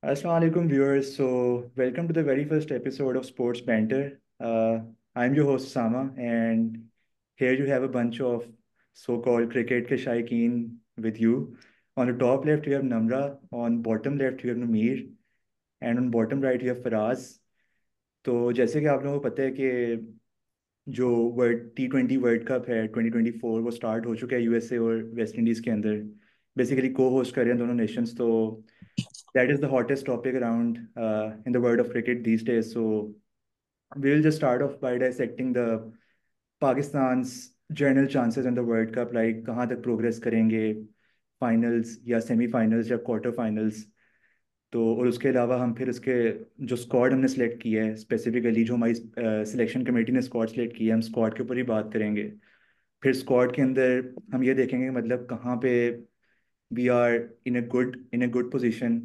Assalamu alaikum viewers. So, welcome to the very first episode of Sports Banter. I'm your host Sama, and here you have a bunch of so-called cricket ke shaikeen with you. On the top left, you have Namra. On bottom left, you have Numeer, and on bottom right, you have Faraz. तो जैसे कि आप लोगों को पता है कि जो वर्ल्ड T20 वर्ल्ड कप है 2024 वो स्टार्ट हो चुका है यूएसए और वेस्ट इंडीज़ के अंदर। बेसिकली को होस्ट कर रहे हैं दोनों नेशंस। तो that is the hottest topic around in the world of cricket these days. So we'll just start off by dissecting the Pakistan's general chances in the World Cup, like कहाँ तक progress करेंगे, finals या semifinals या quarter finals. तो और उसके अलावा हम फिर उसके जो स्क्वाड हमने सेलेक्ट किया है, स्पेसिफिकली जो हमारी सिलेक्शन कमेटी ने स्क्वाड सेलेक्ट किया है, हम स्क्वाड के ऊपर ही बात करेंगे। फिर स्क्वाड के अंदर हम ये देखेंगे मतलब कहाँ पे we are in a good position,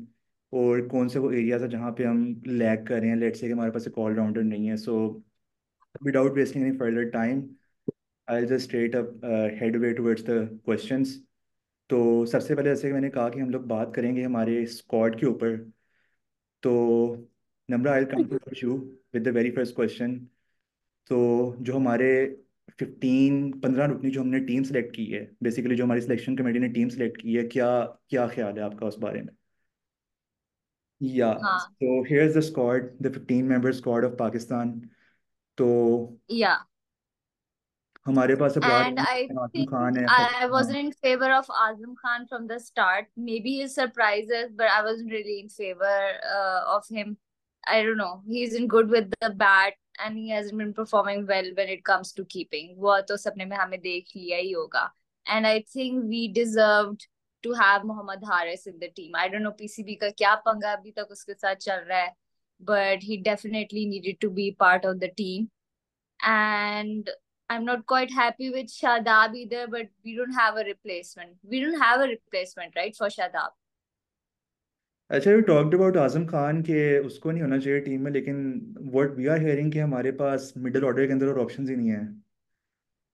और कौन से वो एरियाज है जहाँ पे हम लैग कर रहे हैं, लेट्स से कि हमारे पास एक ऑलराउंडर नहीं है। So without wasting any further time, I just straight up head way towards the questions. तो सबसे पहले जैसे कि मैंने कहा कि हम लोग बात करेंगे हमारे स्क्वाड के ऊपर। तो Namra, I come to you with the very first question. तो जो हमारे 15 रुकनी जो हमने टीम सेलेक्ट की है, बेसिकली जो हमारी सिलेक्शन कमेटी ने टीम सेलेक्ट की है, क्या क्या ख्याल है आपका उस बारे में? Yeah, हाँ so here's the squad, the 15-member squad of Pakistan. तो या हमारे पास अबरार and अहमद I है, आजम खान think है, I हाँ। wasn't in favor of Azam Khan from the start. Maybe he surprises, but I wasn't really in favor of him. I don't know. He isn't good with the bat and he hasn't been performing well when it comes to keeping. वो तो सपने में हमें देख लिया ही होगा. And I think we deserved to have Mohammad Haris in the team. I don't know PCB का क्या पंगा अभी तक उसके साथ चल रहा है, but he definitely needed to be part of the team. And I'm not quite happy with Shadab either, but we don't have a replacement. We don't have a replacement, right, for Shadab. अच्छा, you talked about Azam Khan के उसको नहीं होना चाहिए team में, लेकिन what we are hearing कि हमारे पास मिडिल ऑर्डर के अंदर और ऑप्शंस ही नहीं है।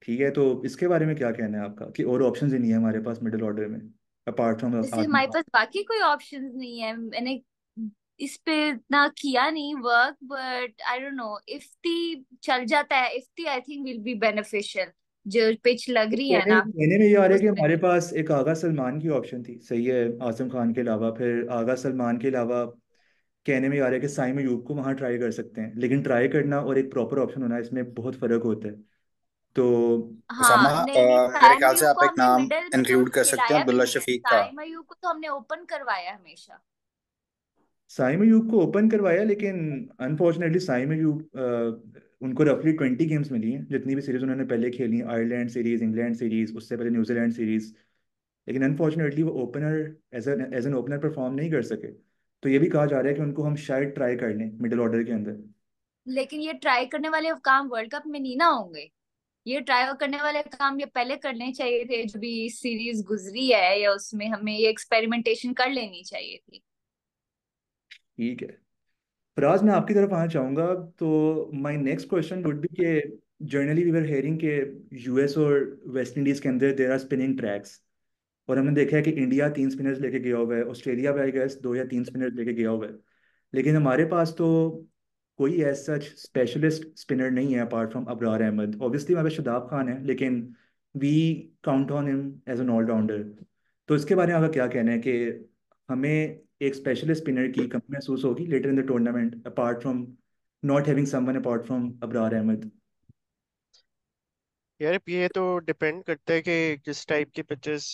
ठीक है, तो इसके बारे में क्या कहना है आपका कि और ऑप्शंस ही नहीं है हमारे पास मिडिल ऑर्डर में, अपार्ट फ्रॉम जैसे आजम हमारे खान? पास बाकी कोई ऑप्शंस नहीं है. मैंने इस पे ना किया नहीं work, but I don't no. Ifti चल जाता है, Ifti I think will be beneficial. जो पिच लग तो रही है कहने ना कहने में ये आ रहा है उस कि पे. हमारे पास एक आगा सलमान की ऑप्शन थी, सही है, आजम खान के अलावा। फिर आगा सलमान के अलावा कहने में आ रहा है कि साइम अयूब को वहां ट्राई कर सकते हैं, लेकिन ट्राई करना और एक प्रॉपर ऑप्शन होना, इसमें बहुत फर्क होता है। तो हाँ, उसामा, नहीं नहीं, मेरे साइम ख्याल से अयूब को आप एक हमने नाम मिडल में तो इंक्लूड कर सकते हैं खिलाया भी अब्दुल्ला नहीं है. शफीक का। साइम अयूब को तो हमने ओपन करवाया हमेशा. साइम अयूब को ओपन करवाया, लेकिन अनफॉर्चुनेटली साइम अयूब उनको रफली 20 गेम्स मिली हैं, जितनी भी सीरीज उन्होंने पहले खेली, आयरलैंड सीरीज, इंग्लैंड सीरीज, उससे पहले न्यूजीलैंड सीरीज। लेकिन अनफॉर्चुनेटली वो opener as an opener perform नहीं कर सके। तो ये भी कहा जा रहा है कि उनको हम शायद ट्राई कर लें मिडिल ऑर्डर के अंदर। लेकिन ये ट्राई करने वाले काम वर्ल्ड कप में नहीं ना होंगे. ये ट्राई करने वाले काम ये पहले करने चाहिए थे, जो भी सीरीज गुजरी है, या उसमें हमें ये एक्सपेरिमेंटेशन कर लेनी चाहिए थी. ठीक है, फराज, मैं आपकी तरफ आना चाहूंगा। तो my next question would be कि जनरली वी वर हेयरिंग के यूएस और वेस्ट इंडीज के अंदर देर आर स्पिनिंग ट्रैक्स, और हमने देखा है कि इंडिया 3 स्पिनर्स लेके गया हुआ है, ऑस्ट्रेलिया भी आई गेस 2 या 3 स्पिनर्स लेके गया हुआ है। लेकिन हमारे पास तो कोई एज सच स्पेशलिस्ट स्पिनर नहीं है apart from Abrar Ahmed. Obviously हमारे पास शदाब खान है, लेकिन we count on him as an allrounder. तो इसके बारे में आपका क्या कहना है कि हमें एक स्पेशलिस्ट स्पिनर की कमी महसूस होगी later in the tournament, apart from not having someone apart from Abrar Ahmed? यार ये तो डिपेंड करता है कि किस टाइप की पिचेस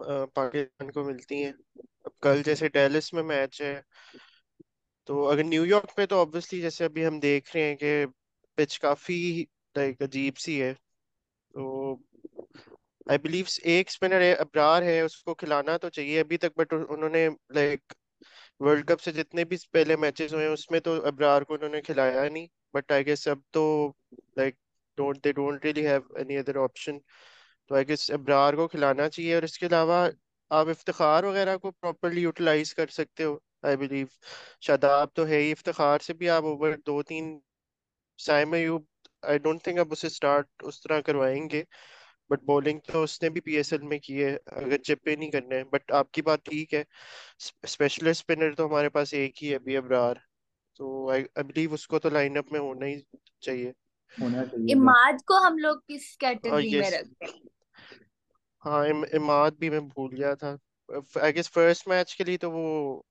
पाकिस्तान को मिलती हैं। अब कल जैसे डेलिस में मैच है, तो अगर न्यूयॉर्क पे तो ऑब्वियसली जैसे अभी हम देख रहे हैं कि पिच काफी लाइक अजीब सी है। तो आई बिलीव एक स्पिनर है, अब्रार है, उसको खिलाना तो चाहिए अभी तक, बट उन्होंने लाइक वर्ल्ड कप से जितने भी पहले मैचेस हुए हैं उसमें तो अब्रार को उन्होंने खिलाया नहीं। बट आई गेस अब तो like don't really have any other option. तो आई गेस अब्रार को खिलाना चाहिए, और इसके अलावा आप इफ्तिखार वगैरह को प्रॉपरली यूटिलाइज कर सकते हो। आई बिलीव शादाब तो है ही, इफ्तिखार से भी आप ओवर दो तीन, Saim Ayub I don't think अब उसे स्टार्ट उस तरह करवाएंगे। बट बॉलिंग तो उसने भी पीएसएल में की है, अगर चिप नहीं करने हैं। बट आपकी बात ठीक है, स्पेशलिस्ट स्पिनर तो हमारे पास एक ही है अभी, अब्रार। तो आई बिलीव उसको तो लाइनअप में होना ही चाहिए। होना चाहिए एकदम। इमाद को हम लोग किस कैटेगरी में यस। रखते हैं? हाँ, इमाद भी मैं भूल गया था। आई गेस फर्स्ट मैच के लिए तो वो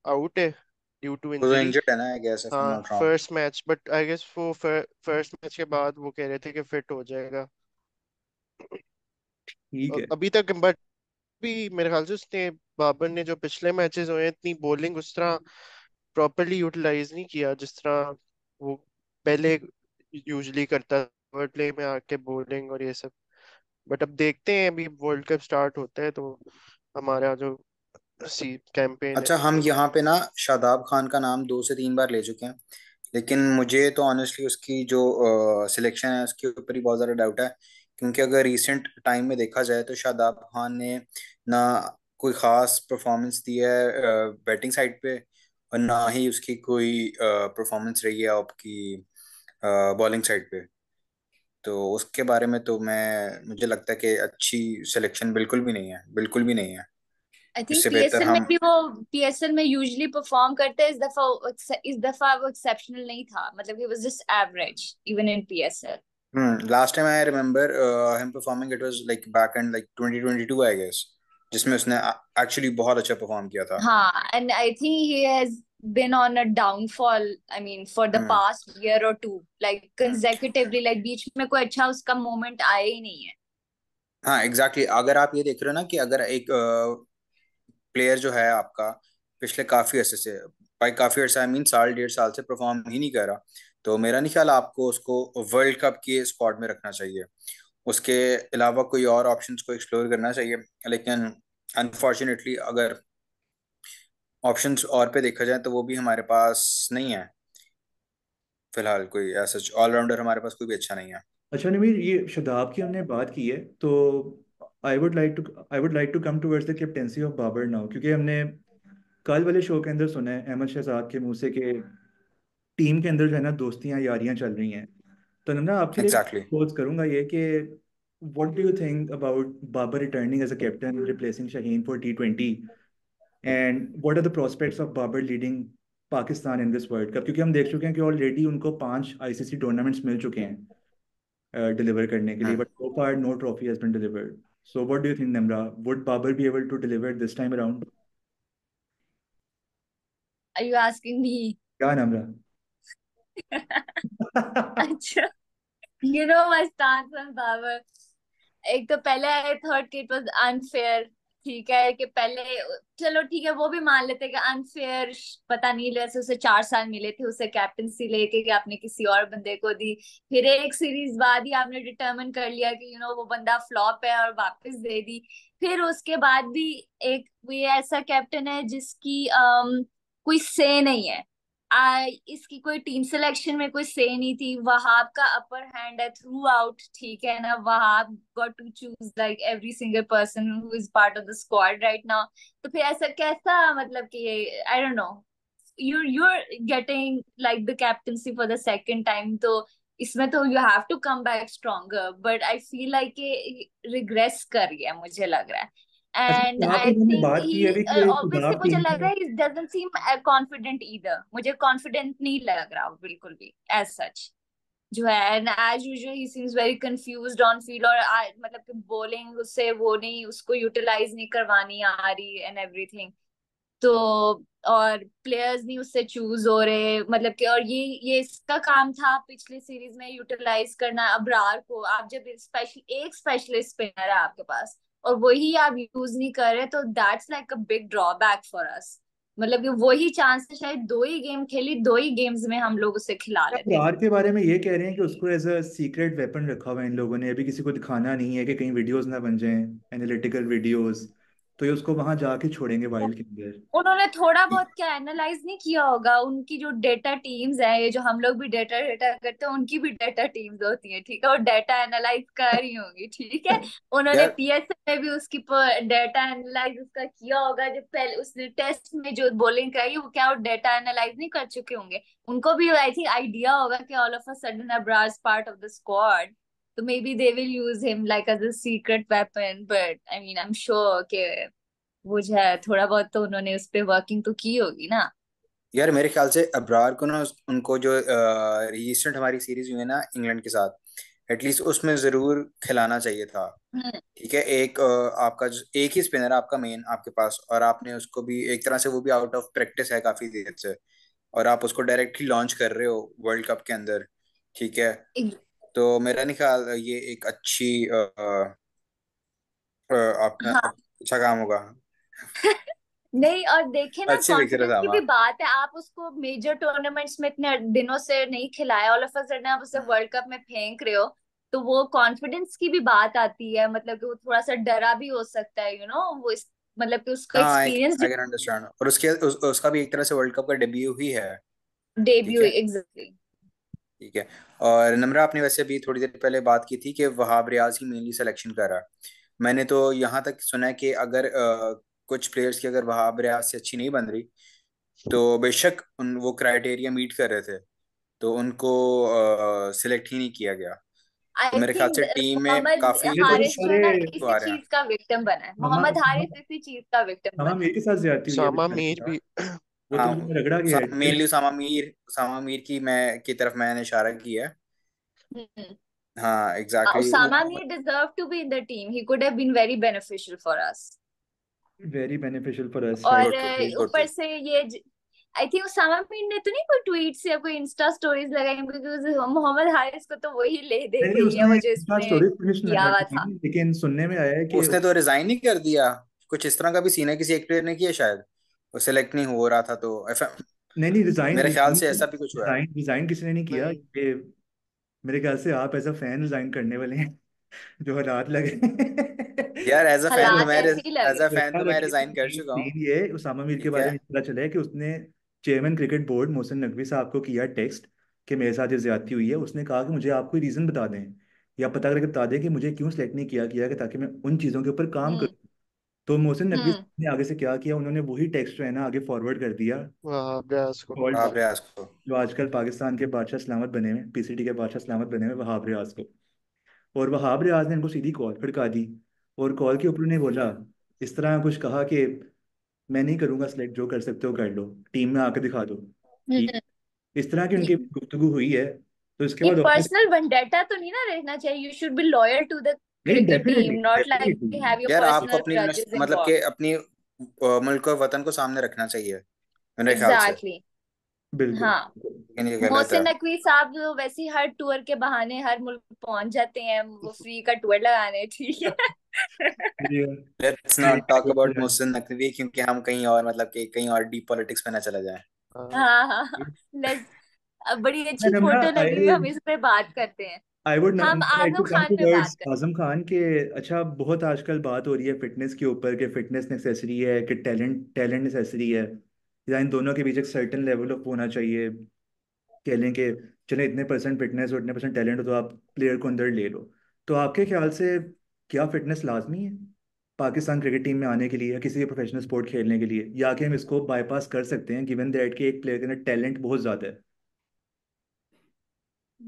आउट है ड्यू टू वो तो इंजरी। इंजर्ड है ना, I guess, if I am हाँ, not wrong. First match, but I guess वो फर्स्ट मैच के बाद वो कह रहे थे कि फिट हो जाएगा। ठीक है। अभी तक बट भी मेरे ख्याल से उसने, बाबर ने जो पिछले मैचेस हुए हैं, इतनी बॉलिंग उस तरह प्रॉपरली यूटिलाइज नहीं किया जिस तरह वो पहले यूजली करता, पावर प्ले में आके बॉलिंग और ये सब। बट अब देखते हैं, अभी वर्ल्ड कप स्टार्ट होता है तो हमारा जो सी कैंपेन है अच्छा, हम वो। यहाँ पे ना शादाब खान का नाम 2 से 3 बार ले चुके हैं, लेकिन मुझे तो ऑनेस्टली उसकी जो सिलेक्शन है उसके ऊपर ही बहुत ज़्यादा डाउट है। क्योंकि अगर रिसेंट टाइम में देखा जाए तो शादाब खान ने ना कोई ख़ास परफॉर्मेंस दी है बैटिंग साइड पे, और ना ही उसकी कोई परफॉर्मेंस रही है आपकी बॉलिंग साइड पे। तो उसके बारे में तो मुझे लगता है कि अच्छी सिलेक्शन बिल्कुल भी नहीं है, बिल्कुल भी नहीं है। आई थिंक इससे बेहतर पीएसएल में हम। भी वो पीएसएल में यूजुअली परफॉर्म करते हैं, इस दफा वो एक्सेप्शनल नहीं था, मतलब he was just average even in PSL. Last time I remember him performing, it was like back end like 2022 I guess, जिसमें उसने एक्चुअली बहुत अच्छा परफॉर्म किया था। हाँ, and I think he has been on a downfall, I mean, for the hmm past year or two, like hmm. consecutively, like बीच में कोई अच्छा उसका मोमेंट आया ही नहीं है। हाँ एग्जैक्टली exactly. अगर आप ये देख रहे हो ना कि अगर एक प्लेयर जो है आपका पिछले काफी अरसे से, भाई काफी अरसा, आई मीन साल 1.5 साल से परफॉर्म ही नहीं कर रहा, तो मेरा नहीं ख्याल आपको उसको वर्ल्ड कप के स्क्वाड में रखना चाहिए। उसके अलावा कोई और ऑप्शंस को एक्सप्लोर करना चाहिए। लेकिन अनफॉर्चुनेटली अगर ऑप्शंस और पे देखा जाए तो वो भी हमारे पास नहीं है फिलहाल। कोई ऐसा ऑलराउंडर हमारे पास कोई भी अच्छा नहीं है। अच्छा नमीर, ये शदाब की हमने बात की है, तो I would like to come towards the captaincy of Babar now, क्योंकि हमने कल वाले शो के अंदर सुना है अहमद शहजाद के मुंह से कि टीम के अंदर जो है ना दोस्तियां यारियां चल रही हैं। तो ना आपके लिए एग्जैक्टली exactly. पोज करूंगा ये कि what do you think about Babar returning as a captain replacing Shaheen for T20, and what are the prospects of Babar leading Pakistan in this world cup, क्योंकि हम देख चुके हैं कि ऑलरेडी उनको 5 ICC टूर्नामेंट्स मिल चुके हैं डिलीवर करने के लिए, hmm but so far no trophy has been delivered. So what do you think Nimra, would Babar be able to deliver this time around? Are you asking me? क्या निम्रा? अच्छा, you know my stance on Babar. एक तो पहले I thought कि it was unfair, ठीक है कि पहले, चलो ठीक है वो भी मान लेते हैं कि अनफेयर, पता नहीं जैसे उसे 4 साल मिले थे उसे कैप्टनसी लेके कि आपने किसी और बंदे को दी, फिर एक सीरीज बाद ही आपने डिटरमिन कर लिया कि वो बंदा फ्लॉप है और वापस दे दी। फिर उसके बाद भी एक ये ऐसा कैप्टन है जिसकी कोई से नहीं है। इसकी कोई टीम सिलेक्शन में कोई से नहीं थी, वहाब का अपर हैंड है थ्रू आउट, ठीक है ना, Wahab got to choose like every single person who is part of the squad right now. तो फिर ऐसा कैसा, मतलब कि I don't know, you're getting like the captaincy for the second time, तो इसमें तो you have to come back stronger, but I feel like ये regress कर गया मुझे लग रहा है। अच्छा, And यहाँ पे I मैंने think बात की है he अभी कि obviously शदाब मुझे टीम लग में। रहा है he doesn't seem confident either, मुझे confident नहीं लग रहा बिल्कुल भी as such जो है। And as usual he seems very confused on field, और मतलब कि bowling उससे वो नहीं, उसको utilize नहीं करवानी आ रही and everything। तो और प्लेयर्स नहीं उससे चूज हो रहे, मतलब कि, और ये इसका काम था पिछली सीरीज में यूटिलाइज करना अबरार को। आप जब स्पेशल एक स्पेशलिस्ट स्पिनर है आपके पास और वही आप यूज नहीं कर रहे, तो that's like a big drawback for us. मतलब कि वही चांस है, शायद 2 ही गेम खेली, 2 ही गेम्स में हम लोग उसे खिला लेते। अबरार के बारे में ये कह रहे हैं कि उसको एज अ सीक्रेट वेपन रखा हुआ है इन लोगों ने, अभी किसी को दिखाना नहीं है कि कहीं वीडियोस ना बन जाएं, एनालिटिकल वीडियोस। तो ये उसको वहां जाके छोड़ेंगे वाइल्ड के अंदर। उन्होंने थोड़ा बहुत क्या एनालाइज नहीं किया होगा, उनकी जो डेटा टीम्स है, ये जो हम लोग भी डेटा डेटा करते हैं, उनकी भी डेटा टीम्स होती है, ठीक है, वो डेटा एनालाइज कर रही होंगी, ठीक है। उन्होंने यार पीएसएल में भी उसकी डेटा एनालाइज उसका किया होगा, जब पहले उसने टेस्ट में जो बॉलिंग कराई, वो क्या वो डेटा एनालाइज नहीं कर चुके होंगे? उनको भी आई थिंक आइडिया होगा कि all of a sudden Abrar part of the squad, तो maybe they will use him like as a secret weapon, but I mean I am sure कि वो जो है थोड़ा बहुत तो उन्होंने उस पे वर्किंग तो की होगी ना। यार मेरे ख्याल से अब्रार को ना उनको जो रिसेंट हमारी सीरीज हुई है ना इंग्लैंड के साथ, एटलीस्ट उसमें जरूर खिलाना चाहिए था। हम्म। ठीक है, एक आपका एक ही स्पिनर है आपका मेन आपके पास, और आपने उसको भी एक तरह से, वो भी आउट ऑफ प्रैक्टिस है काफी देर से, और आप उसको डायरेक्टली लॉन्च कर रहे हो वर्ल्ड कप के अंदर। ठीक है, तो मेरा नहीं ख्याल ये एक अच्छी अपना हाँ। अच्छा काम होगा। नहीं, और देखे ना अच्छी पिक्चर है कॉन्फिडेंस की सामा। भी बात है, आप उसको मेजर टूर्नामेंट्स में इतने दिनों से नहीं खिलाए, ऑल ऑफ अ सडन आप उसे वर्ल्ड कप में फेंक रहे हो, तो वो कॉन्फिडेंस की भी बात आती है, मतलब कि वो थोड़ा सा डरा भी हो सकता है, वो मतलब कि उसको हाँ, I experience I can understand, और उसका भी एक तरह से वर्ल्ड कप का डेब्यू ही है। ठीक डेब्यू है। एग्जैक्टली। ठीक है। और नम्रा, आपने वैसे भी थोड़ी देर पहले बात की थी कि वहाब रियाज ही मेनली सिलेक्शन कर रहा है। मैंने तो यहाँ तक सुना है कि अगर कुछ प्लेयर्स की अगर वहाब रियाज से अच्छी नहीं बन रही, तो बेशक उन वो क्राइटेरिया मीट कर रहे थे, तो उनको सिलेक्ट ही नहीं किया गया। तो आई मेरे ख्याल थिंक से टीम में मोहम्मद काफी ये बहुत हारिस जो सारे है ना आ इसी रहे हैं। चीज का विक्टिम बना है, मामा मोहम्मद मामा हारिस इसी चीज का विक्टिम मामा बना है। मेरे के साथ ज्यादती हुई है सामा बेचारे के मीर साथ। भी। वो तो हाँ, मैंने रगड़ा गया है। मेनली सामा मीर की तरफ मैंने इशारा किया है। हम्म। हाँ exactly Osama Mir deserved to be in the team. He could have been very beneficial for us. Very beneficial for us, और राइट। गुड, गुड, ऊपर गुड। से ये आई थिंक उसामा मीर ने तो नहीं कोई ट्वीट्स या कोई इंस्टा स्टोरीज लगाई, क्योंकि मोहम्मद हारिस को तो वही ले दे नहीं नहीं, गई है, उसने वो जो इंस्टा इसने स्टोरी फिनिश किया हुआ लगाई था। थी, लेकिन सुनने में आया है कि उसने तो रिजाइन ही कर दिया। कुछ इस तरह का भी सीन है, किसी एक प्लेयर ने किया शायद, वो सिलेक्ट नहीं हो रहा था तो नहीं नहीं, रिजाइन मेरे ख्याल रिजाइन से ऐसा भी कुछ हुआ है। रिजाइन रिजाइन किसी ने नहीं किया नहीं, ये। मेरे ख्याल से आप एज अ फैन रिजाइन करने वाले हैं, जो हालात लगे। यार हालात ऐसे ही लगे। एज अ फैन देखा तो मैं रखिए रिजाइन कर चुका हूँ। सीन ये उसामा मीर के ठीक बारे है। में पता चला है कि उसने chairman cricket board Mohsin Naqvi साहब को किया टेक्स्ट कि मेरे साथ ये ज्यादती हुई है। उसने कहा कि मुझे आप कोई रीजन बता दें या पता करके बता दें कि मुझे क्यों सेलेक्ट नहीं किया गया, कि ताकि मैं उन चीज़ों के ऊपर काम हम्म। करूँ। तो मोहसिन नकवी हम्म। साहब ने आगे से क्या किया, उन्होंने वही टेक्स्ट जो है ना आगे फॉरवर्ड कर दिया वहाँ अभ्यास को। आप वर्ल्ड, रियाज को। जो आजकल पाकिस्तान के बादशाह सलामत बने हुए, पीसीटी के बादशाह सलामत बने हुए वहाब रियाज को। और वहाब रियाज ने इनको सीधी कॉल खड़का दी, और कॉल के ऊपर उन्हें बोला, इस तरह कुछ कहा कि मैं नहीं करूंगा सिलेक्ट, जो कर सकते हो कर लो, टीम में आके दिखा दो। ठीक, हम्म। इस तरह की उनकी गुफ्तगू हुई है। तो इसके ये बाद पर्सनल वेंडेटा तो नहीं ना रहना चाहिए, you should be loyal to the नहीं, cricket team, definitely not like definitely. Have your यार आपको पर्सनल अपनी ग्रजेस मतलब कि इन्वॉल्व। अपनी मुल्क और वतन को सामने रखना चाहिए मेरे ख्याल से। एग्जैक्टली। बिल्कुल। हाँ। लेकिन ये गलत है। मोहसिन नकवी साहब जो वैसे ही हर टूर के बहाने हर मुल्क पहुंच जाते हैं, वो फ्री का टूर लगाने, ठीक है। मेरी लेट्स मेरी not talk about Mohsin Naqvi, क्योंकि हम कहीं और मतलब कि कहीं और डीप पॉलिटिक्स में ना चला जाए। हाँ, हाँ हाँ हाँ। लेट्स, बड़ी अच्छी नम्रा, फोटो लगी हुई, आई हम इस पे बात करते हैं। आई वुड हम लाइक टू आजम कम खान पे टुवर्ड्स बात करते आजम खान के। अच्छा, बहुत आजकल बात हो रही है फिटनेस के ऊपर कि फिटनेस नेसेसरी है कि टैलेंट टैलेंट नेसेसरी है, या इन दोनों के बीच एक सर्टेन लेवल ऑफ होना चाहिए। कह लें कि चले इतने परसेंट फिटनेस और इतने परसेंट टैलेंट हो तो आप प्लेयर को अंदर ले लो। तो आपके ख्याल से क्या फिटनेस लाजमी है पाकिस्तान क्रिकेट टीम में आने के लिए या किसी भी प्रोफेशनल स्पोर्ट खेलने के लिए, या कि हम इसको बाईपास कर सकते हैं गिवन दैट कि एक प्लेयर के अंदर टैलेंट बहुत ज़्यादा है। हैं।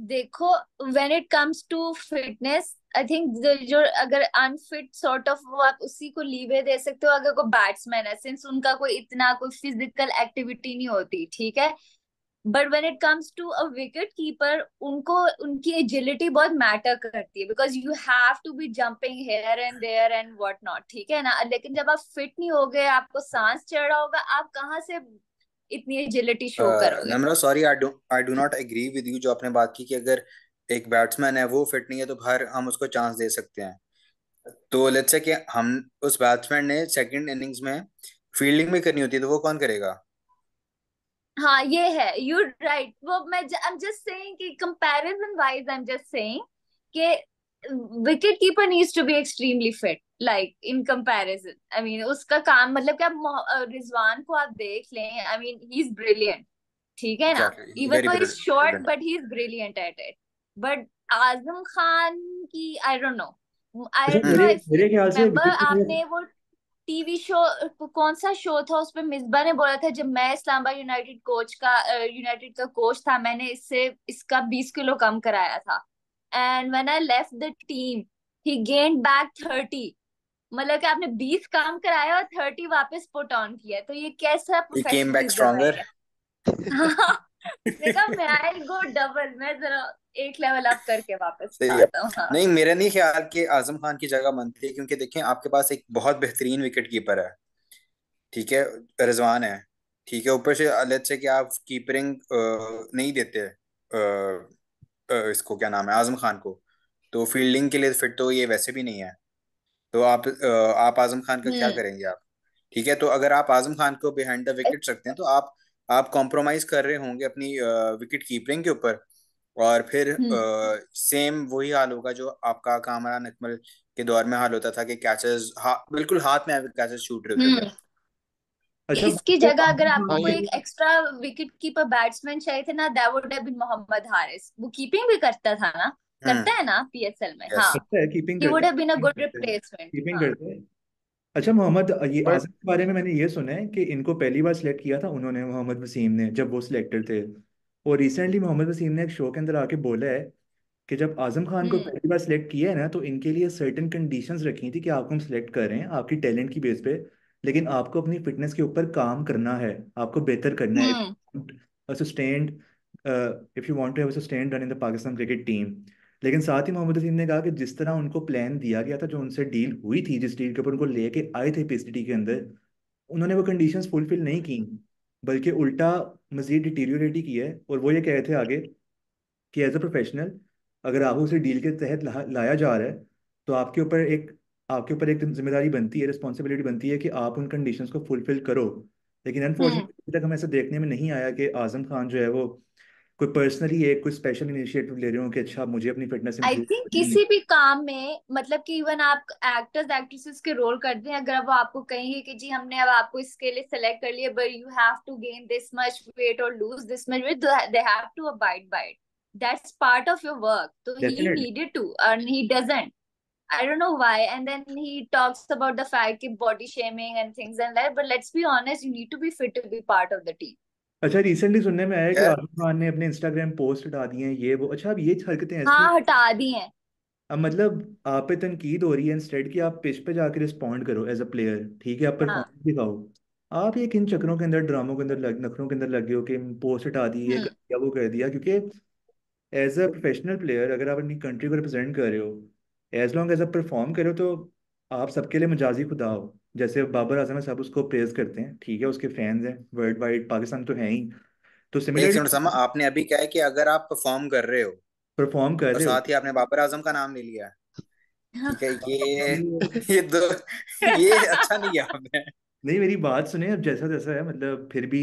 देखो, when it comes to fitness, I think जो अगर अनफिट सॉर्ट ऑफ, वो आप उसी को लीवे दे सकते हो अगर कोई बैट्समैन है, सिंस उनका कोई इतना कोई फिजिकल एक्टिविटी नहीं होती, ठीक है। But when it comes to a wicket keeper, उनको उनकी एजिलिटी बहुत मैटर करती है, because you have to be jumping here and there and what not, ठीक है ना। लेकिन जब आप फिट नहीं होगे, आपको सांस चढ़ रहा होगा, आप कहाँ से इतनी एजिलिटी शो करोगे। Namra sorry, I do not agree with you जो आपने बात की कि अगर एक बैट्समैन है वो फिट नहीं है तो बाहर हम उसको चांस दे सकते हैं। तो लेट्स से कि हम उस बैट्समैन ने सेकंड इनिंग्स में फील्डिंग में करनी होती है, तो वो कौन करेगा? हाँ ये है, यू राइट। वो मैं आई एम जस्ट सेइंग कि comparison wise I am just saying कि wicket keeper needs to be extremely fit, like in comparison. I mean उसका काम, मतलब कि आप रिजवान को आप देख लें, I mean he is brilliant, ठीक है ना। Exactly, even very though is short brilliant. But he is brilliant at it. But Azam Khan की आई डोंट नो, आई अच्छा, डोंट नो मेरे इफ यू मेरे ख्याल से रिमेम्बर, विकेट कीपर। आपने वो टीवी शो, कौन सा शो था उस पे मिसबा ने बोला था, जब मैं इस्लामाबाद यूनाइटेड का कोच था, मैंने इससे इसका 20 किलो कम कराया था। And when I left the team he gained back 30। मतलब कि आपने 20 काम कराया और 30 वापस पुट ऑन किया, तो ये कैसा ही केम बैक प्रोफेशनलिज्म है स्ट्रॉन्गर। ये? हाँ, उसने कहा मैं आई गो डबल, मैं जरा एक लेवल अप करके वापस सही है। आता हूँ। हाँ। नहीं, मेरा नहीं ख्याल कि आजम खान की जगह बनती है, क्योंकि देखें आपके पास एक बहुत बेहतरीन विकेट कीपर है, ठीक है, रिजवान है, ठीक है, ऊपर से लेट्स से कि आप कीपरिंग नहीं देते इसको क्या नाम है, आजम खान को, तो फील्डिंग के लिए फिट तो ये वैसे भी नहीं है। तो आप आजम खान का क्या हम्म। करेंगे आप? ठीक है, तो अगर आप आजम खान को बिहाइंड द विकेट रखते हैं तो आप कॉम्प्रोमाइज कर रहे होंगे अपनी विकेट कीपिंग के ऊपर, और फिर हम्म। सेम वही हाल होगा जो आपका कामरान अकमल के दौर में हाल होता था कि कैचेस बिल्कुल हाथ में आए कैचेस छूट रहे होते थे। हम्म। अच्छा इसकी वो जगह अगर आजम आपको हाँ खान कोई ये एक के एक्स्ट्रा विकेट कीपर बैट्समैन चाहिए थे ना, that would have been Mohammad Haris. वो कीपिंग भी करता था ना, हम्म। करता है ना पीएसएल में। यस। हाँ, करता है, कीपिंग ही करता वुड है, have been a keeping good करता है, रिप्लेसमेंट। कीपिंग हाँ। करता है। अच्छा मोहम्मद, ये बट आजम के बारे में मैंने ये सुना है कि इनको पहली बार सिलेक्ट किया था उन्होंने, मोहम्मद वसीम ने, जब वो सिलेक्टर थे। और रिसेंटली मोहम्मद वसीम ने एक शो के अंदर आके बोला है कि जब आजम खान को हम्म। पहली बार सिलेक्ट किया है ना, तो इनके लिए सर्टेन कंडीशंस रखी थी कि आपको हम सिलेक्ट कर रहे हैं आपकी टैलेंट की बेस पे, लेकिन आपको अपनी फिटनेस के ऊपर काम करना है, आपको बेहतर करना है, hmm. Sustained if you want to have sustained run in the Pakistan cricket team. लेकिन साथ ही मोहम्मद वसीम ने कहा कि जिस तरह उनको प्लान दिया गया था, जो उनसे डील हुई थी, जिस डील के ऊपर उनको लेके आए थे पीसीटी के अंदर, उन्होंने वो कंडीशंस फुलफिल नहीं की, बल्कि उल्टा मजीद डिटीरियोरेट ही किया है। और वो ये कह रहे थे आगे कि एज अ प्रोफेशनल, अगर आपको उसे डील के तहत लाया जा रहा है, तो आपके ऊपर एक जिम्मेदारी बनती है, रिस्पॉन्सिबिलिटी बनती है कि आप उन कंडीशंस को फुलफिल करो। लेकिन हम्म। अनफॉर्चुनेटली अभी तक हमें ऐसा देखने में नहीं आया कि आजम खान जो है वो कोई पर्सनली एक कोई स्पेशल इनिशिएटिव ले रहे हो कि अच्छा मुझे अपनी फिटनेस आई इंप्रूव थिंक करनी है। किसी भी काम में, मतलब कि इवन आप एक्टर्स एक्ट्रेसेस के रोल करते हैं, अगर वो आपको कहेंगे कि जी हमने अब आपको इसके लिए सेलेक्ट कर लिया, but you have to gain this much weight और lose this much weight, they have to abide by it. That's part of your work. तो he definitely. Needed to end he doesn't. I don't know why. And then he talks about the fact that body shaming and things and that. But let's be honest, you need to be fit to be part of the team. अच्छा recently सुनने में आया कि यार आजम खान ने अपने Instagram post हटा दिए हैं, ये वो। अच्छा अब ये हरकतें ऐसी हैं, हाँ, हटा दी हैं। अब मतलब आप पे तनकीद हो रही है, इंस्टेड कि आप पिच पे जाके रिस्पॉन्ड करो एज अ प्लेयर, ठीक है, आप हाँ। परफॉर्मेंस दिखाओ। आप ये किन चक्करों के अंदर, ड्रामों के अंदर नखरों के अंदर लगे हो कि पोस्ट हटा दी, ये कर हम्म। दिया वो कर दिया? क्योंकि एज अ प्रोफेशनल प्लेयर अगर आप अपनी कंट्री को रिप्रेजेंट कर रहे हो, एज लॉन्ग एज आप परफॉर्म करो, तो आप सबके लिए मजाजी खुदा हो। जैसे बाबर आजम है, सब उसको प्रेज करते हैं, ठीक है, उसके फैंस हैं वर्ल्ड वाइड, पाकिस्तान तो है ही। तो एक सेकंड सिमिलरली समा, आपने अभी क्या है कि अगर आप परफॉर्म कर रहे हो परफॉर्म कर और रहे हो। साथ ही आपने बाबर आजम का नाम ले लिया है, ठीक है, ये ये- ये दो, ये अच्छा नहीं किया आपने। नहीं मेरी बात सुने, अब जैसा जैसा है, मतलब फिर भी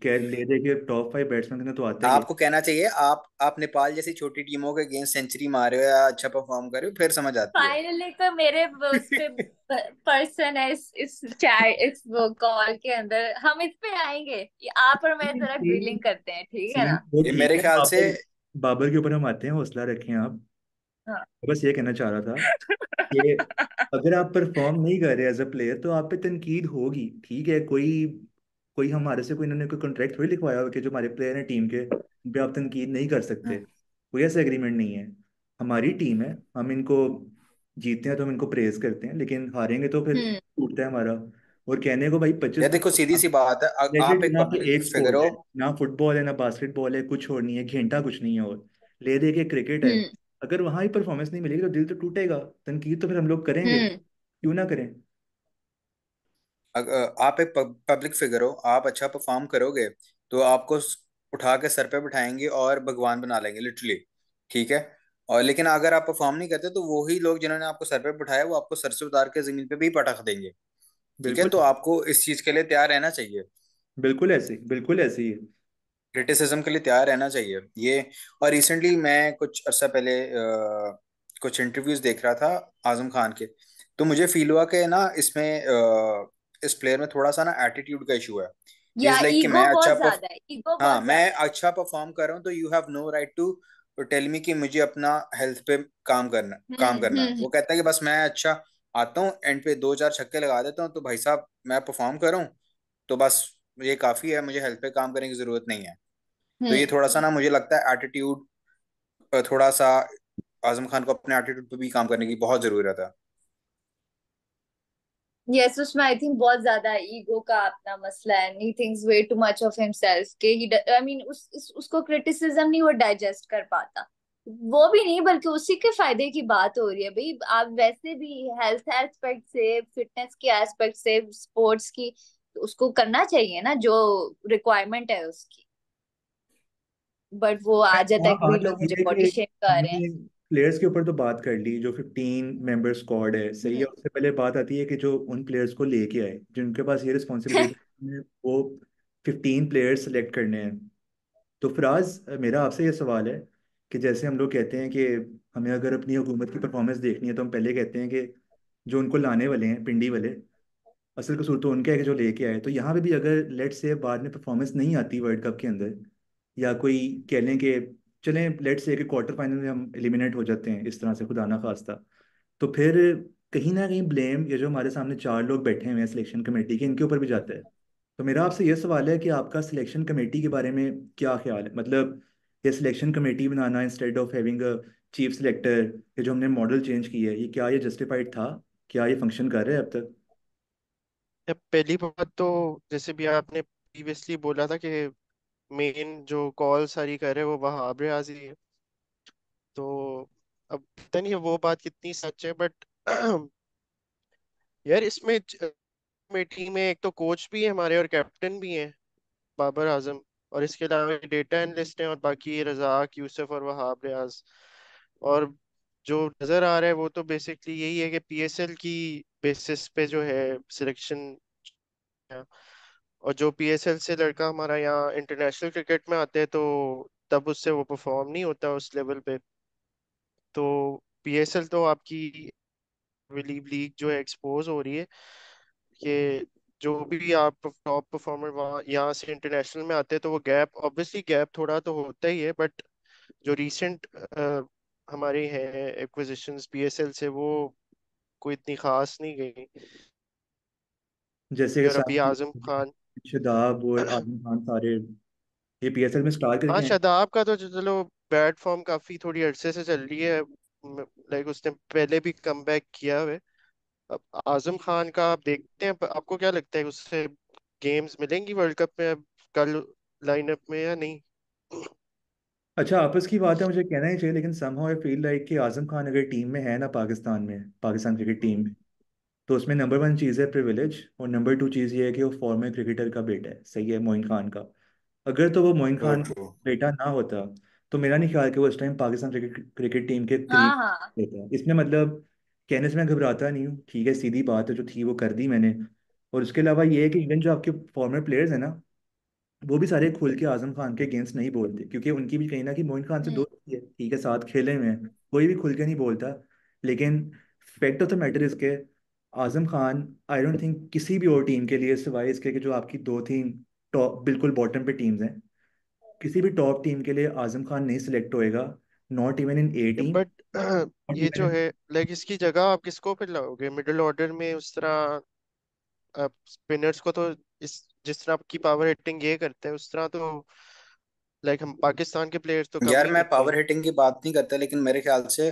कह ले दे के टॉप 5 बैट्समैन में तो आता ही है। आपको कहना चाहिए आप नेपाल जैसी छोटी टीमों के अगेंस्ट सेंचुरी मारे हो या अच्छा परफॉर्म कर रहे हो, फिर समझ आती है। फाइनली तो मेरे उस पे पर्सन है, इस चैट, इस कॉल के अंदर हम इस पे आएंगे। ये आप और मैं जरा सीन ग्रिलिंग करते हैं, ठीक है सीन ना? वो ये ठीक मेरे है, ख्याल से बाबर बाबर के ऊपर हम आते हैं, हौसला रखें आप। हाँ। बस ये कहना चाह रहा था कि अगर आप परफॉर्म नहीं कर रहे एज अ प्लेयर, तो आप पे तनकीद होगी, ठीक है। कोई कोई हमारे से कोई, इन्होंने कोई कॉन्ट्रैक्ट थोड़ी लिखवाया हो कि जो हमारे प्लेयर हैं टीम के, उन पे आप तनकीद नहीं कर सकते। हम्म। कोई ऐसा एग्रीमेंट नहीं है। हमारी टीम है, हम इनको जीतते हैं तो हम इनको प्रेज करते हैं, लेकिन हारेंगे तो फिर हम्म। टूटता है हमारा। और कहने को भाई पच्चीस, यार देखो सीधी सी बात है, क्रिकेट आप एक ना तो पब्लिक एक फिगर स्पोर्ट हो। है, ना फुटबॉल है, ना बास्केटबॉल है, कुछ और नहीं है, घंटा कुछ नहीं है, और ले दे के क्रिकेट है। हम्म। अगर वहां ही परफॉर्मेंस नहीं मिलेगी तो दिल तो टूटेगा, तनकीद तो फिर हम लोग करेंगे, हम्म। क्यों ना करें। आप एक पब्लिक फिगर हो, आप अच्छा परफॉर्म करोगे तो आपको उठा के सर पे बिठाएंगे और भगवान बना लेंगे लिटरली, ठीक है। और लेकिन अगर आप परफॉर्म नहीं करते तो वही लोग जिन्होंने आपको सर पे बिठाया वो आपको सर से उतार के जमीन पे भी पटक देंगे, ठीक है। बिल्कुल, तो आपको इस चीज के लिए तैयार रहना चाहिए, बिल्कुल ऐसे ही है। क्रिटिसिज्म के लिए तैयार रहना चाहिए ये। और रिसेंटली मैं कुछ अर्सा पहले कुछ इंटरव्यूज देख रहा था आजम खान के, तो मुझे फील हुआ कि ना इसमें इस प्लेयर में थोड़ा सा ना एटीट्यूड का इशू है। या इज लाइक कि ईगो बहुत ज्यादा है, ईगो हाँ, बहुत मैं ज्यादा है। अच्छा परफॉर्म कर रहा हूँ तो you have no right to tell me कि मुझे अपना हेल्थ पे काम करना है। हम्म। वो कहता है कि बस मैं अच्छा आता हूँ, एंड पे दो चार छक्के लगा देता हूँ, तो भाई साहब मैं परफॉर्म कर रहा हूँ तो बस ये काफी है, मुझे हेल्थ पे काम करने की जरूरत नहीं है। तो ये हम्म। थोड़ा सा ना मुझे लगता है एटीट्यूड थोड़ा सा आजम खान को अपने एटीट्यूड पे भी काम करने की बहुत जरूरत है। यस, उसमें आई थिंक बहुत ज्यादा ईगो का अपना मसला है, he thinks way too much of himself के ही, आई मीन उसको क्रिटिसिज्म नहीं वो डाइजेस्ट कर पाता। वो भी नहीं, बल्कि उसी के फायदे की बात हो रही है भाई। आप वैसे भी हेल्थ एस्पेक्ट से, फिटनेस के एस्पेक्ट से, स्पोर्ट्स की, तो उसको करना चाहिए ना जो रिक्वायरमेंट है उसकी। बट वो आ जाता वहाँ है कि भाई बात लोग आती मुझे है कि बॉडी शेम कर रहे हैं। हमने प्लेयर्स के ऊपर तो बात कर ली, जो 15 मेंबर स्क्वाड है सही है। हम्म। उससे पहले बात आती है कि जो उन प्लेयर्स को लेके आए, जिनके पास ये रिस्पॉन्सिबिलिटी है, वो 15 प्लेयर्स सेलेक्ट करने हैं। तो फराज, मेरा आपसे ये सवाल है कि जैसे हम लोग कहते हैं कि हमें अगर अपनी हुकूमत की परफॉर्मेंस देखनी है, तो हम पहले कहते हैं कि जो उनको लाने वाले हैं पिंडी वाले, असल कसूर तो उनका है कि जो लेके आए। तो यहाँ पे भी अगर लेट से बाद में परफॉर्मेंस नहीं आती वर्ल्ड कप के अंदर, या कोई कह लें कि चलें लेट से कि क्वार्टर फाइनल में हम एलिमिनेट हो जाते हैं इस तरह से, खुदा ना खास्ता, तो फिर कहीं ना कहीं ब्लेम ये जो हमारे सामने 4 लोग बैठे हुए हैं सिलेक्शन कमेटी के, इनके ऊपर भी जाता है। तो मेरा आपसे ये सवाल है कि आपका सिलेक्शन कमेटी के बारे में क्या ख्याल है? मतलब ये selection committee banana instead of having a chief selector, ये जो हमने मॉडल चेंज किया है, ये क्या ये जस्टिफाइड था? क्या ये फंक्शन कर रहा है अब तक? अब पहली बात तो, जैसे भी आपने प्रीवियसली बोला था कि मेन जो कॉल सारी करे वो वहाब रियाजी है, तो अब पता नहीं है वो बात कितनी सच है, बट यार इसमें कमेटी में एक तो कोच भी है हमारे और कैप्टन भी है बाबर आजम, और इसके अलावा डेटा एनालिस्ट हैं और बाकी रजाक, यूसुफ और वहाब रियाज। और जो नजर आ रहा है वो तो बेसिकली यही है कि पीएसएल की बेसिस पे जो है सिलेक्शन, और जो पीएसएल से लड़का हमारा यहाँ इंटरनेशनल क्रिकेट में आते हैं तो तब उससे वो परफॉर्म नहीं होता उस लेवल पे। तो पीएसएल तो आपकी बिलीव लीग जो है एक्सपोज हो रही है कि जो भी आप टॉप परफॉर्मर वहाँ यहाँ से इंटरनेशनल में आते हैं तो वो गैप, ऑब्वियसली गैप थोड़ा तो होता ही है, बट जो रीसेंट हमारे हैं एक्विजिशंस पीएसएल से वो कोई इतनी खास नहीं गई। जैसे कि और अभी साथ आजम खान, शदाब और आजम खान, सारे ये पीएसएल में स्टार हाँ करके हैं। शादाब का तो चलो बैट फॉर्म काफी थोड़ी अरसे से चल रही है, लाइक उसने पहले भी कमबैक किया हुआ है। अब आजम खान का आप देखते हैं, आपको क्या लगता है उससे गेम्स मिलेंगी वर्ल्ड कप में अब कल लाइनअप में या नहीं? अच्छा, आपस की बात है, मुझे कहना ही चाहिए, लेकिन समहाउ आई फील लाइक कि आजम खान अगर टीम में है ना, पाकिस्तान में, पाकिस्तान क्रिकेट टीम में, तो उसमें नंबर 1 चीज़ है प्रिविलेज, और नंबर 2 चीज़ ये है कि वो फॉर्मर क्रिकेटर का बेटा है, सही है, मोइन खान का। अगर तो वो मोइन ट्रू खान ट्रू। बेटा ना होता, तो मेरा नहीं ख्याल कि वो इस time Pakistan cricket cricket team के हाँ करीब हाँ। होता। इसमें मतलब कहने से मैं घबराता नहीं हूँ, ठीक है, सीधी बात है, जो थी वो कर दी मैंने। और उसके अलावा ये है कि इवन जो आपके फॉर्मर प्लेयर्स हैं ना, वो भी सारे खुल के आजम खान के अगेंस्ट नहीं बोलते, क्योंकि उनकी भी कहीं ना कहीं मोइन खान से हम्म। दोस्ती है, ठीक है, साथ खेले हुए हैं, कोई भी खुल के नहीं बोलता। लेकिन फैक्ट ऑफ द मैटर इसके, आजम खान आई डोंट थिंक किसी भी और टीम के लिए, सिवाय इसके कि जो आपकी 2-3 टॉप बिल्कुल बॉटम पे टीम्स हैं, किसी भी टॉप टीम के लिए आजम खान नहीं सिलेक्ट होएगा। Not even in A team, but not ये इवन जो इन। है, लाइक इसकी जगह आप किसको फिर लाओगे मिडिल ऑर्डर में उस तरह? आप स्पिनर्स को तो इस जिस तरह की पावर हिटिंग ये करते हैं उस तरह तो लाइक हम पाकिस्तान के प्लेयर्स तो कम यार ही मैं करते हैं। पावर हिटिंग की बात नहीं करता, लेकिन मेरे ख्याल से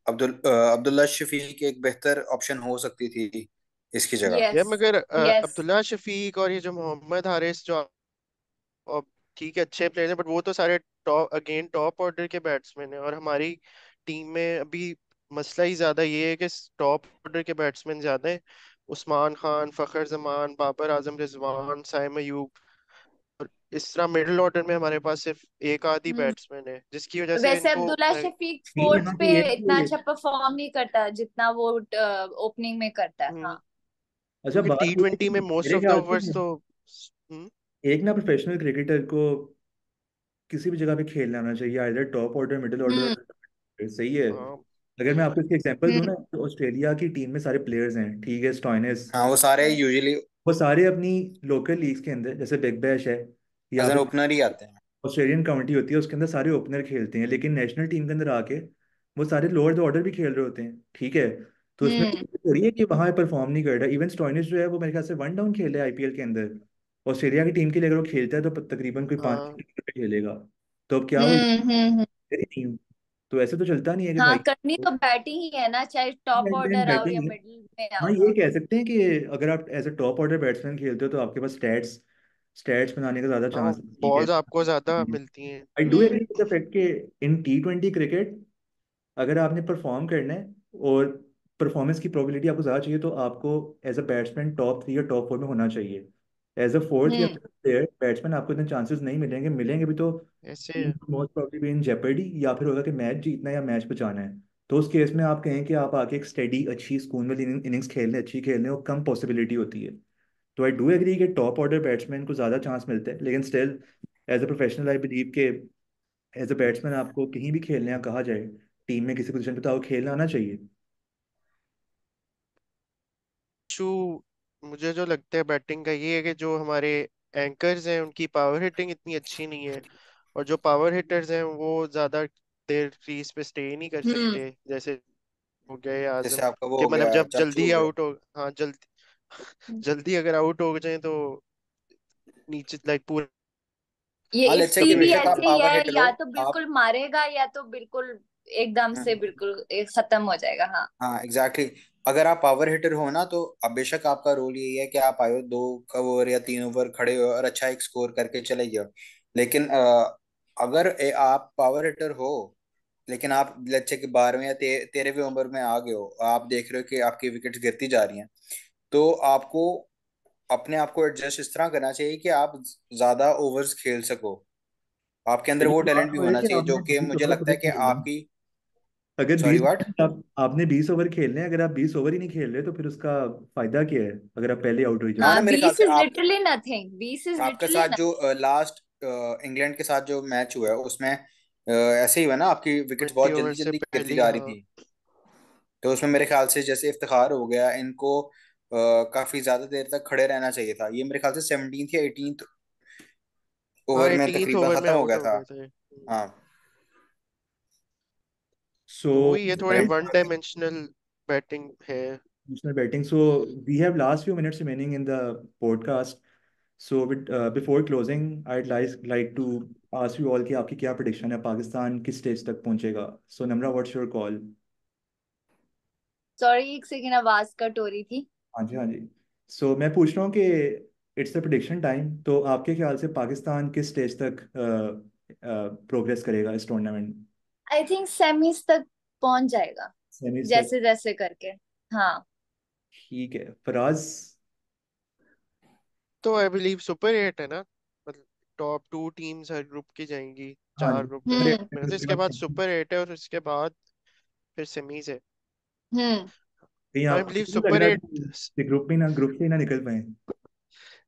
अब्दुल्ला शफीक एक बेहतर ऑप्शन हो सकती थी इसकी जगह। यार यस। मगर यस। अब्दुल्ला शफीक और ये जो मोहम्मद हारिस जो अब ठीक है अच्छे प्लेयर हैं, बट वो तो सारे टॉप अगेन टॉप ऑर्डर के बैट्समैन हैं, और हमारी टीम में अभी मसला ही ज्यादा ये है कि टॉप ऑर्डर के बैट्समैन ज्यादा हैं। उस्मान खान, फखर जमान, बाबर आजम, रिजवान, साइम अयूब, और इस तरह मिडिल ऑर्डर में हमारे पास सिर्फ एक आधी हम्म। बैट्समैन है जिसकी वजह से वैसे इनको अब्दुल्ला like, शफीक नहीं, फोर्थ यहाँ पे पे ये है इतना कि अच्छा परफॉर्म नहीं करता जितना वो ओपनिंग में करता है। हम्म, हाँ। अच्छा, क्योंकि टी बात ये है ट्वेंटी कि में मोस्ट मेरे ऑफ द ख्याल ओवर्स से तो एक ना प्रोफेशनल क्रिकेटर को किसी भी जगह पे खेलना आना चाहिए, आइदर टॉप ऑर्डर, मिडिल हम्म। ऑर्डर, सही है। हाँ अगर मैं आपको इसकी एग्जांपल दूं हम्म। ना, तो ऑस्ट्रेलिया की टीम में सारे प्लेयर्स हैं, ठीक है, स्टॉइनिस, हाँ वो सारे यूजुअली वो सारे अपनी लोकल लीग्स के अंदर, जैसे बिग बैश है, या एज एन फिर ओपनर ही आते हैं। ऑस्ट्रेलियन काउंटी होती है, उसके अंदर सारे ओपनर खेलते हैं, लेकिन नेशनल टीम के अंदर आके वो सारे लोअर द ऑर्डर भी खेल रहे होते हैं, ठीक है। तो उसमें हम्म। थोड़ी है कि वहां परफॉर्म नहीं कर रहा। इवन स्टॉइनिस जो है, वो मेरे ख्याल से 1 डाउन खेले आईपीएल के अंदर। ऑस्ट्रेलिया की टीम के लिए अगर वो खेलता है तो तकरीबन कोई 5 हाँ। खेलेगा। तो अब क्या वो हम्म। हम्म। नहीं? तो ऐसे तो चलता नहीं है कि हाँ, भाई करनी तो बैटिंग ही है ना, चाहे टॉप एंड ऑर्डर आओ या बैटिंग है। मिडिल में हाँ, आओ। ये हाँ। कह सकते हैं कि अगर आप as a top order batsman खेलते हो तो आपके पास स्टैट्स स्टैट्स बनाने का ज़्यादा हाँ, चांस है, ठीक है। बॉल्स आपको ज्यादा मिलती हैं। I do hmm. Agree with the fact कि इन T20 क्रिकेट अगर आपने परफॉर्म करना है और परफॉर्मेंस की प्रोबेबिलिटी आपको ज़्यादा चाहिए तो आपको एज अ बैट्समैन टॉप 3 या टॉप 4 में होना चाहिए। एज अ फोर्थ या हम्म। फिफ्थ प्लेयर बैट्समैन आपको इतने चांसेस नहीं मिलेंगे, मिलेंगे भी तो ऐसे टीम मोस्ट प्रोबेबली भी इन जेपर्डी, या फिर होगा कि मैच जीतना है या मैच बचाना है। तो उस केस में आप कहें कि आप आके एक स्टेडी अच्छी स्कून वाली इनिंग्स खेलने अच्छी खेलने और कम पॉसिबिलिटी होती है। तो आई डू एग्री कि टॉप ऑर्डर बैट्समैन को ज़्यादा चांस मिलते हैं, लेकिन still as a professional I believe के एज अ बैट्समैन आपको कहीं भी खेलने या कहा जाए टीम में किसी पोजीशन पे तो आपको खेलना आना चाहिए। इशू मुझे जो लगता है बैटिंग का ये है कि जो हमारे एंकर्स हैं उनकी पावर हिटिंग इतनी अच्छी नहीं है, और जो पावर हिटर्स हैं वो ज्यादा देर क्रीज पे स्टे नहीं कर हम्म। सकते, जैसे हो गया ये जैसे आजम, आपका वो कि हो मतलब गया, जब चाचू हो जल्दी गया। आउट हो, हाँ जल्दी जल्दी अगर आउट हो जाए तो नीचे लाइक पूरा। ये हाँ, लेट्स से इसकी कि भी बेशक आप ऐसे ही पावर है, हिटर हो। या तो आप बिल्कुल मारेगा या तो बिल्कुल एकदम से हम्म, बिल्कुल खत्म हो जाएगा। हाँ। हाँ एग्जैक्टली exactly. अगर आप पावर हिटर हो ना तो अब बेशक आपका रोल यही है कि आप आयो 2 ओवर या 3 ओवर खड़े हो और अच्छा एक स्कोर करके चले जाओ। लेकिन अगर आप पावर हिटर हो लेकिन आप लेट्स से कि 12वें या 13वें ओवर में आ गए हो, आप देख रहे हो कि आपकी विकेट्स गिरती जा रही हैं, तो आपको अपने आप को एडजस्ट इस तरह करना चाहिए कि आप ज्यादा ओवर्स खेल सको। आपके अंदर वो लेकिन बात टैलेंट भी तो है होना कि चाहिए जो आपने कि 20 मुझे ओवर लगता थोड़ी है कि खेलना है। आपकी। अगर सॉरी 20 व्हाट? आपने 20 ओवर खेलने हैं, अगर आप 20 ओवर ही नहीं खेल रहे तो फिर उसका फायदा क्या है अगर आप पहले आउट हो ही जा हाँ रहे ना, हो। मेरे ख्याल 20 से इज आप लिटरली नथिंग, 20 इज आपके लिटरली साथ जो नथिंग। लास्ट इंग्लैंड के साथ जो मैच हुआ है उसमें ऐसे ही हुआ ना, आपकी विकेट्स 20 बहुत ओवर जल्दी से जल्दी गिरती पहले, जा रही हाँ। थी। तो उसमें मेरे ख्याल से जैसे इफ्तिखार हो गया, इनको काफी ज्यादा देर तक खड़े रहना चाहिए था। ये मेरे ख्याल से 17th या 18th हाँ, ओवर में 18th तकरीबन ओवर में खत्म हो आउट गया हो था। गए थे। हाँ। सो तो वही है, थोड़े वन गाइस, डायमेंशनल बैटिंग है। Batting, so we have last few minutes remaining in the podcast. So before closing, I'd like to ask you all कि आपकी क्या prediction है, पाकिस्तान किस स्टेज तक पहुंचेगा? So Namra, what's your call? Sorry, एक second, आवाज कट हो रही थी। हाँ जी, हाँ जी। सो मैं पूछ रहा हूँ कि इट्स द प्रिडिक्शन टाइम, तो आपके ख्याल से पाकिस्तान किस स्टेज तक प्रोग्रेस करेगा इस टूर्नामेंट? आई थिंक सेमीज तक पहुंच जाएगा, सेमीज तक? जैसे जैसे करके। हाँ। ठीक है, फराज। तो आई बिलीव सुपर एट है ना, मतलब टॉप 2 टीम्स हर ग्रुप की जाएंगी, हाँ 4 जी, ग्रुप है। हम्म। मेरे से उसके इसके बाद बाद सुपर एट है और उसके बाद फिर सेमीज है। कहीं तो आई आपको बिलीव तो नहीं लग सुपर रहा एट। कि ग्रुप से ही ना निकल पाए? ये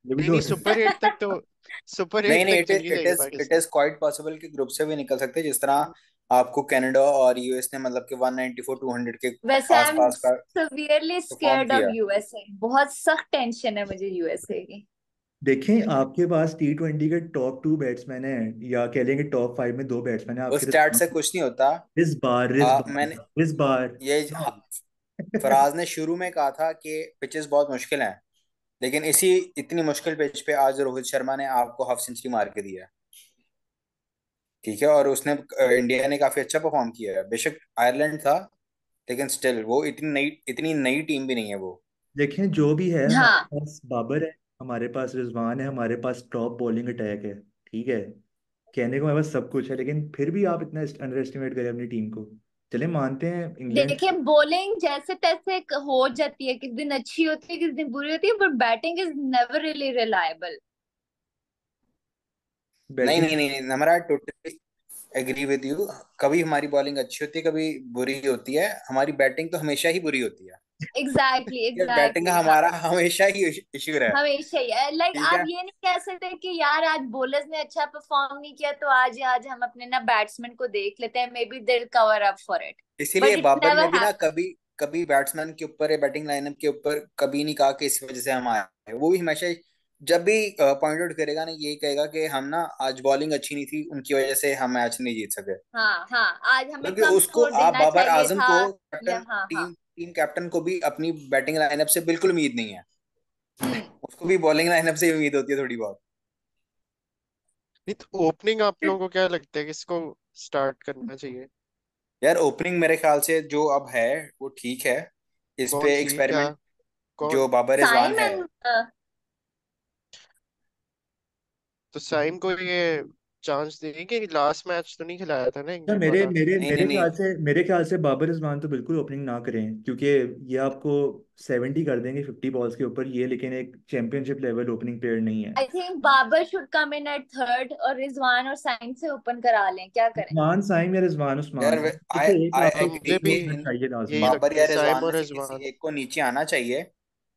भी नहीं तो नहीं, हो सकता सुपर एट तक तो, सुपर नहीं एट नहीं, तक इट चली इट जाएगी is it Pakistan. Is quite possible कि ग्रुप से भी निकल सकते हैं, जिस तरह आपको कनाडा और यूएस ने मतलब कि 194 200 के वैसे आई एम आसपास का सिवियरली परफॉर्म स्केर्ड ऑफ किया। यूएसए, बहुत सख्त टेंशन है मुझे यूएसए की। देखें, आपके पास T20 के टॉप 2 बैट्समैन हैं, या कह लेंगे टॉप 5 में 2 बैट्समैन हैं उस आपके स्टैट से सामने। कुछ नहीं होता। इस मैंने बार, इस बार। ये हाँ। फराज ने शुरू में कहा था कि पिचेस बहुत मुश्किल हैं, लेकिन इसी इतनी मुश्किल पिच पे आज रोहित शर्मा ने आपको हाफ सेंचुरी मार के दिया है। ठीक है, और उसने इंडिया ने काफी अच्छा परफॉर्म किया है। बेशक आयरलैंड था, लेकिन स्टिल वो इतनी नई टीम भी नहीं है वो। देखें, जो भी है, हमारे हाँ। पास बाबर है, हमारे पास रिजवान है, हमारे पास टॉप बॉलिंग अटैक है। ठीक है, कहने को हमारे पास सब कुछ है, लेकिन फिर भी आप इतना अंडर एस्टिमेट करें अपनी टीम को। चले मानते हैं इंग्लैंड देखिए, बॉलिंग जैसे तैसे हो जाती है, किस दिन अच्छी होती है किस दिन बुरी होती है, पर batting is never really reliable. नहीं बैटिंग। नहीं नहीं नहीं, हमारा टोटली एग्री विद यू। कभी हमारी बॉलिंग अच्छी होती है, कभी बुरी होती है। हमारी बैटिंग तो हमेशा ही बुरी होती है। एग्जैक्टली ये बैटिंग का एग्जैक्टली, हाँ। हमारा हमेशा ही इश्यू रहा है। हमेशा ही लाइक ठीक आप है, ये नहीं कह सकते कि यार आज बॉलर्स ने अच्छा परफॉर्म नहीं किया तो आज आज हम अपने ना बैट्समैन को देख लेते हैं, may be they will cover up for it. इसीलिए बट इट बाबर ने नेवर भी ना हैपेंस। कभी कभी बैट्समैन के ऊपर या बैटिंग लाइनअप के ऊपर कभी नहीं कहा कि इस वजह से हम आए हैं। वो भी हमेशा जब भी पॉइंट आउट करेगा ना, यही कहेगा कि हम ना आज बॉलिंग अच्छी नहीं थी, उनकी वजह से हम मैच नहीं जीत सके। हाँ हाँ, आज हमें मतलब कि कम उसको, स्कोर आप देना बाबर चाहिए आजम था। को या कैप्टन, हाँ हाँ। टीम टीम कैप्टन को भी अपनी बैटिंग लाइनअप से बिल्कुल उम्मीद नहीं है। हम्म। उसको भी बॉलिंग लाइनअप से ही उम्मीद होती है थोड़ी बहुत। नहीं तो ओपनिंग आप लोगों को क्या लगता है किसको स्टार्ट करना चाहिए? यार ओपनिंग मेरे ख्याल से जो अब है वो ठीक है। इस कौन पे सी क्या एक्सपेरिमेंट कौन? जो बाबर रिजवान साइम है। एंड तो साइम को ये चांस देंगे कि लास्ट मैच तो नहीं खिलाया था ना या इंग्लैंड मेरे वाला? मेरे नहीं नहीं मेरे नहीं। ख्याल से बाबर रिजवान तो बिल्कुल ओपनिंग ना करें, क्योंकि ये आपको 70 कर देंगे 50 बॉल्स के ऊपर, ये लेकिन एक चैंपियनशिप लेवल ओपनिंग प्लेयर नहीं है। I think Babar should come in at third और रिजवान और साइम से ओपन करा लें, क्या करें? उस्मान साइम या रिजवान यार उस्मान, आई इससे एक आई आपको एग्री मुझे भी ओपनर चाहिए यही लाजमी। बाबर लगता या है, साइम रिजवान में और से किसी रिजवान। एक को नीचे आना चाहिए।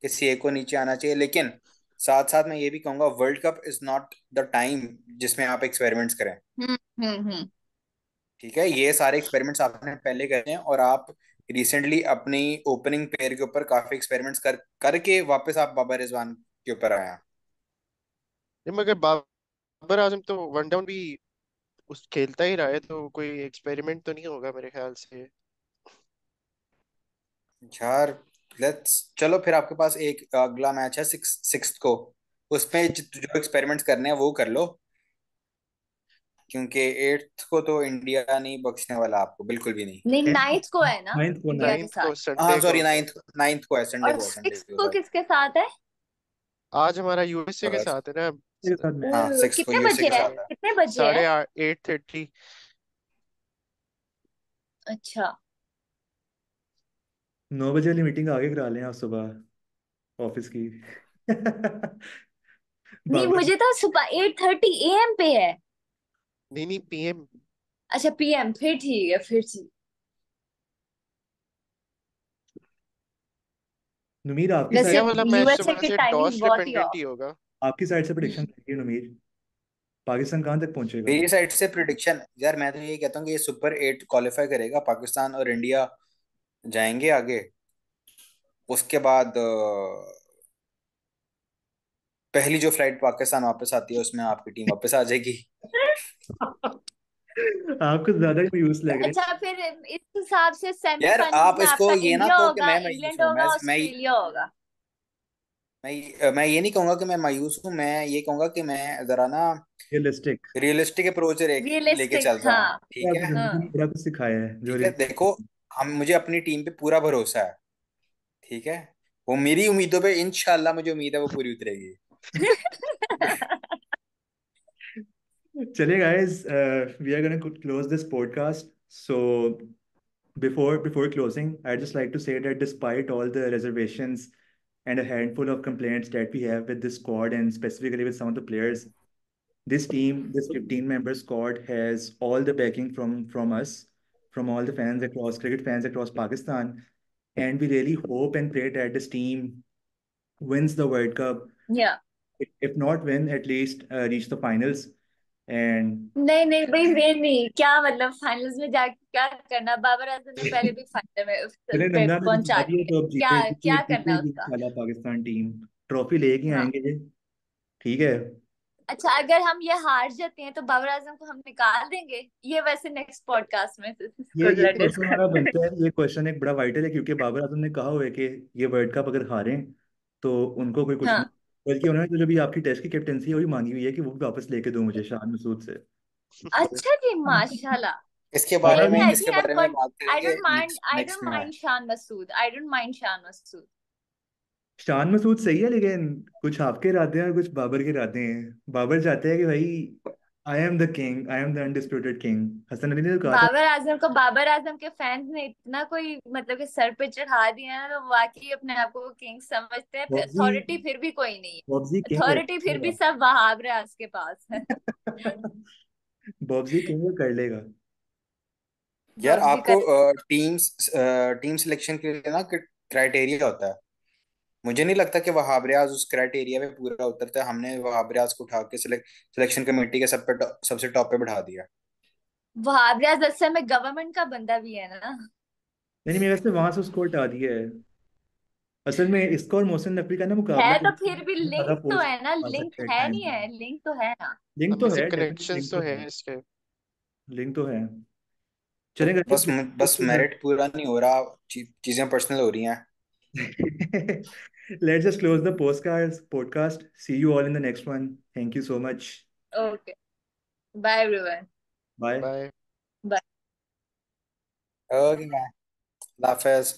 किसी एक को नीचे आना चाहिए, लेकिन साथ साथ मैं ये भी कहूंगा world cup is not the time जिसमें आप एक्सपेरिमेंट्स करें। हम्म। ठीक है, ये सारे एक्सपेरिमेंट्स आपने पहले करे हैं और आप रिसेंटली अपनी ओपनिंग पेयर के ऊपर काफी एक्सपेरिमेंट्स करके वापस आप बाबर रिजवान के ऊपर आया। नहीं, मगर बाबर आजम तो वन डाउन भी उस खेलता ही रहा है, तो कोई एक्सपेरिमेंट तो नहीं होगा मेरे ख्याल से। यार लेट्स चलो फिर आपके पास एक अगला मैच है सिक्स को। उसमें जो एक्सपेरिमेंट्स करने हैं वो कर लो, क्योंकि एट्थ को तो इंडिया नहीं बख्शने वाला आपको, बिल्कुल भी नहीं। नहीं, नाइट्थ को है ना, नाइन्थ को इंडिया नाइन्थ के नाइन्थ साथ। को हाँ संडे को सॉरी, होता है। नाइन्थ नाइन्थ को है, और संडे सिक्स को को सॉरी। किसके साथ है? आज हमारा यूएसए के साथ है ना। के साथ मैच। हाँ सिक्स को कितने यूएसए बजे के है, साथ है। कितने बजे है? साढ़े 8:30। अच्छा। 9 बजे वाली मीटिंग आगे करा लें आप सुबह ऑफिस की। नहीं, बाबर। मुझे तो सुबह 8:30 AM पे है। नहीं नहीं, पीएम। अच्छा, PM, फिर ठीक है, फिर ठीक। नुमीर, आपकी वैसे इंडिया साइड वाला मैच तो यूएसए मेरे की से टाइमिंग टॉस बहुत ही डिपेंडेंट ऑफ। ही होगा। आपकी साइड से प्रेडिक्शन है नुमीर, पाकिस्तान कहाँ तक पहुंचेगा? मेरी साइड से प्रिडिक्शन, यार मैं तो ये कहता हूँ कि ये सुपर एट क्वालिफाई करेगा, पाकिस्तान और इंडिया जाएंगे आगे। उसके बाद पहली जो फ्लाइट पाकिस्तान वापस आती है उसमें आपकी टीम वापस आ जाएगी। आपको ज्यादा ही मायूस लग रहे अच्छा, फिर इस हिसाब से यार सेमीफाइनल्स आप में इसको आपका ये ना इंडिया कहो कि होगा, मैं मायूस इंग्लैंड हूँ। होगा, ऑस्ट्रेलिया होगा। मैं ये नहीं कहूंगा कि मैं मायूस हूँ, मैं ये कहूंगा कि मैं जरा ना रियलिस्टिक। रियलिस्टिक अप्रोच लेके रियलिस्टिक, चल रहा हूँ। हाँ। ठीक आपकी है। जिंदगी ने हाँ। बड़ा कुछ सिखाया है जो ठीक है देखो, हम मुझे अपनी टीम पे पूरा भरोसा है। ठीक है, वो मेरी उम्मीदों पे इंशाल्लाह मुझे उम्मीद है वो पूरी उतरेगी। चलिए guys, we are gonna close this podcast. So before closing, I'd just like to say that despite all the reservations and a handful of complaints that we have with this squad and specifically with some of the players, this team, this 15-member squad has all the backing from us, from all the fans across cricket fans across Pakistan, and we really hope and pray that this team wins the World Cup. या If not win, at least reach the finals. And नहीं नहीं भाई, वे नहीं, क्या मतलब finals में जाके क्या करना? बाबर आजम ने पहले भी फाइनल में चले पे रमजान ने जिता पहुंचा दिया दिया। तो अब क्या जीते, क्या करना जीते है भी उसका? इंशाल्लाह पाकिस्तान टीम ट्रॉफी लेके हाँ। आएंगे ये। ठीक है। अच्छा, अगर हम ये हार जाते हैं तो बाबर आजम को हम निकाल देंगे? ये वैसे नेक्स्ट पॉडकास्ट में ये इसको ये जरा क्वेश्चन डिस्कस हमारा बनता करेंगे। है, ये क्वेश्चन एक बड़ा वाइटल है, क्योंकि बाबर आजम ने कहा हुआ है कि ये वर्ल्ड कप अगर हारें तो उनको कोई कुछ नहीं, हाँ। बल्कि उन्होंने तो जो भी आपकी टेस्ट की कैप्टेंसी है वही मांगी हुई है कि वो भी वापस लेके दो मुझे शान मसूद से। अच्छा जी, माशाल्लाह। इसके नहीं बारे नहीं, में आई इसके थिंक आई बारे में एम बात आई करेंगे don't mind, next I next don't में। Mind Shan Masood, I don't mind Shan Masood. Shan Masood सही है, लेकिन कुछ आपके इरादे हैं और कुछ बाबर के इरादे हैं। बाबर चाहते हैं कि भाई I am the king, I am the undisputed king. Hasan Ali ने तो कहा था। बाबर आजम के फैंस ने इतना कोई मतलब कि सर पे चढ़ा दिया ना, तो वाकई अपने आप को किंग समझते हैं। बॉब्जी, अथॉरिटी फिर भी कोई नहीं है। बॉब्जी किंग है। अथॉरिटी फिर भी सब वहाब रियाज के पास है। बॉब्जी किंग कर लेगा। यार बब्जी आपको कर। टीम सिलेक्शन के लिए ना क्राइटेरिया होता है। मुझे नहीं लगता कि वहाब रियाज उस क्राइटेरिया पे पूरा उतरता है। हमने वहाब रियाज को उठा के सिलेक्शन कमेटी के सबसे टॉप पे बैठा दिया। वहाब रियाज असल में गवर्नमेंट का बंदा भी है ना। नहीं, मैं वैसे वहां से उसको हटा दिया है। असल में इसका और मोहसिन नकवी का ना मुकाबला है है, तो फिर भी ज्यादा लिंक तो पोस्ट है ना, आ लिंक सकता है है टाइम नहीं पे। है, लिंक तो है ना। लिंक तो है, अमेजिंग डेफिनेटली लिंक कनेक्शंस तो तो है। हैं इसके। लिंक तो है। तो चलेगा बस बस मेरिट पूरा नहीं हो रहा, चीजें पर्सनल हो रही हैं। Let's just close the podcast. See you all in the next one. Thank you so much. Okay, bye everyone. Bye. Bye. Okay, Allah Hafiz.